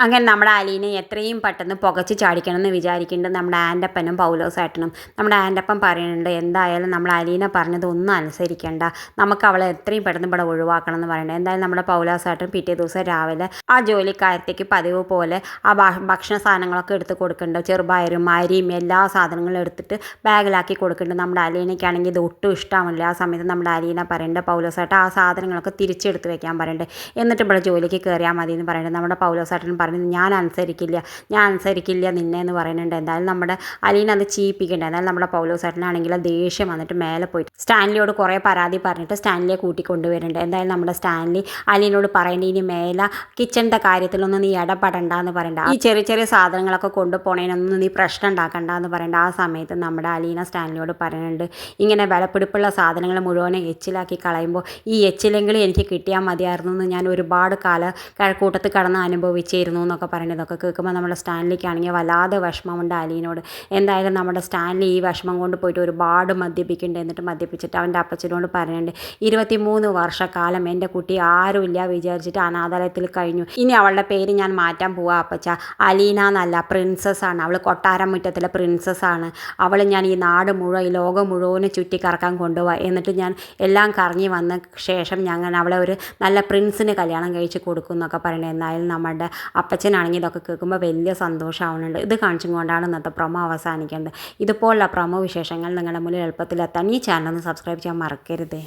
അങ്ങനെ നമ്മുടെ അലീനെ എത്രയും പെട്ടെന്ന് പുകച്ച് ചാടിക്കണം എന്ന് വിചാരിക്കുന്നുണ്ട് നമ്മുടെ ആൻ്റപ്പനും പൗലോസേട്ടനും. നമ്മുടെ ആൻ്റപ്പൻ പറയുന്നുണ്ട് എന്തായാലും നമ്മൾ അലീനെ പറഞ്ഞത് ഒന്നും അനുസരിക്കേണ്ട, നമുക്ക് അവളെ എത്രയും പെട്ടെന്ന് ഇവിടെ ഒഴിവാക്കണം എന്ന് പറയുന്നത്. എന്തായാലും നമ്മുടെ പൗലോസേട്ടൻ പിറ്റേ ദിവസം രാവിലെ ആ ജോലിക്കാരത്തേക്ക് പതിവ് പോലെ ആ ഭക്ഷണ സാധനങ്ങളൊക്കെ എടുത്ത് കൊടുക്കുന്നുണ്ട്. ചെറുപയറും അരിയും എല്ലാ സാധനങ്ങളും എടുത്തിട്ട് ബാഗിലാക്കി കൊടുക്കുന്നുണ്ട്. നമ്മുടെ അലീനയ്ക്കാണെങ്കിൽ ഇത് ഒട്ടും ഇഷ്ടമാവില്ല. ആ സമയത്ത് നമ്മുടെ അലീന പറയുന്നുണ്ട് പൗലോസേട്ടൻ ആ സാധനങ്ങളൊക്കെ തിരിച്ചെടുത്ത് വെക്കാൻ പറയുന്നുണ്ട്. എന്നിട്ട് ഇവിടെ ജോലിക്ക് കയറിയാൽ മതി എന്ന് പറയുന്നുണ്ട്. നമ്മുടെ പൗലോസേട്ടൻ പറഞ്ഞു ഞാൻ അനുസരിക്കില്ല നിന്നെ എന്ന് പറയുന്നുണ്ട്. എന്തായാലും നമ്മുടെ അലീന അത് ചീപ്പിക്കണ്ടേ. എന്നാലും നമ്മുടെ പൗലോസേട്ടനാണെങ്കിൽ ദേഷ്യം വന്നിട്ട് മേലെ പോയിട്ട് സ്റ്റാൻലിയോട് കുറേ പരാതി പറഞ്ഞിട്ട് സ്റ്റാൻലിയെ കൂട്ടിക്കൊണ്ടുവരുന്നുണ്ട്. എന്തായാലും നമ്മുടെ സ്റ്റാൻലി അലീനോട് പറയേണ്ടി ഇനി മേലെ കിച്ചണിൻ്റെ കാര്യത്തിലൊന്നും നീ ഇടപെടണ്ട എന്ന് പറയണ്ട, ഈ ചെറിയ ചെറിയ സാധനങ്ങളൊക്കെ കൊണ്ടുപോകണേനൊന്നും നീ പ്രശ്നം ഉണ്ടാക്കണ്ട എന്ന് പറയണ്ട. ആ സമയത്ത് നമ്മുടെ അലീന സ്റ്റാൻലിയോട് പറയുന്നുണ്ട് ഇങ്ങനെ വിലപിടിപ്പുള്ള സാധനങ്ങൾ മുഴുവനെ എച്ചിലാക്കി കളയുമ്പോൾ ഈ എച്ചിലെങ്കിലും എനിക്ക് കിട്ടിയാൽ മതിയായിരുന്നു എന്ന് ഞാൻ ഒരുപാട് കൂട്ടത്തിൽ കടന്ന് അനുഭവിച്ചിരുന്നു എന്നൊക്കെ പറയുന്നത്. ഇതൊക്കെ കേൾക്കുമ്പോൾ നമ്മുടെ സ്റ്റാൻലിക്കാണെങ്കിൽ വല്ലാതെ വിഷമമുണ്ട് അലീനോട്. എന്തായാലും നമ്മുടെ സ്റ്റാൻലി ഈ വിഷമം കൊണ്ട് പോയിട്ട് ഒരുപാട് മദ്യപിക്കുന്നുണ്ട്. എന്നിട്ട് മദ്യപിച്ചിട്ട് അവൻ്റെ അപ്പച്ചനോട് പറയുന്നുണ്ട് 23 വർഷക്കാലം എൻ്റെ കുട്ടി ആരുമില്ല വിചാരിച്ചിട്ട് അനാഥാലയത്തിൽ കഴിഞ്ഞു, ഇനി അവളുടെ പേര് ഞാൻ മാറ്റാൻ പോവാ അപ്പച്ച. അലീന എന്നല്ല, പ്രിൻസസ്സാണ് അവൾ, കൊട്ടാരം മുറ്റത്തിലെ പ്രിൻസസ്സാണ് അവൾ. ഞാൻ ഈ നാട് മുഴുവൻ ഈ ലോകം മുഴുവനും ചുറ്റിക്കറക്കാൻ കൊണ്ടുപോവാ, എന്നിട്ട് ഞാൻ എല്ലാം കറങ്ങി വന്ന ശേഷം ഞങ്ങൾ അവളെ ഒരു നല്ല പ്രിൻസിന് കല്യാണം കഴിച്ച് കൊടുക്കും എന്നൊക്കെ പറയണത്. എന്തായാലും നമ്മുടെ അപ്പച്ചനാണെങ്കിൽ ഇതൊക്കെ കേൾക്കുമ്പോൾ വലിയ സന്തോഷമാവുന്നുണ്ട്. ഇത് കാണിച്ചും കൊണ്ടാണ് ഇന്നത്തെ പ്രൊമോ അവസാനിക്കേണ്ടത്. ഇതുപോലുള്ള പ്രൊമോ വിശേഷങ്ങൾ നിങ്ങളുടെ മുന്നിൽ എളുപ്പത്തിലെത്താൻ ഈ ചാനൽ ഒന്ന് സബ്സ്ക്രൈബ് ചെയ്യാൻ മറക്കരുത്.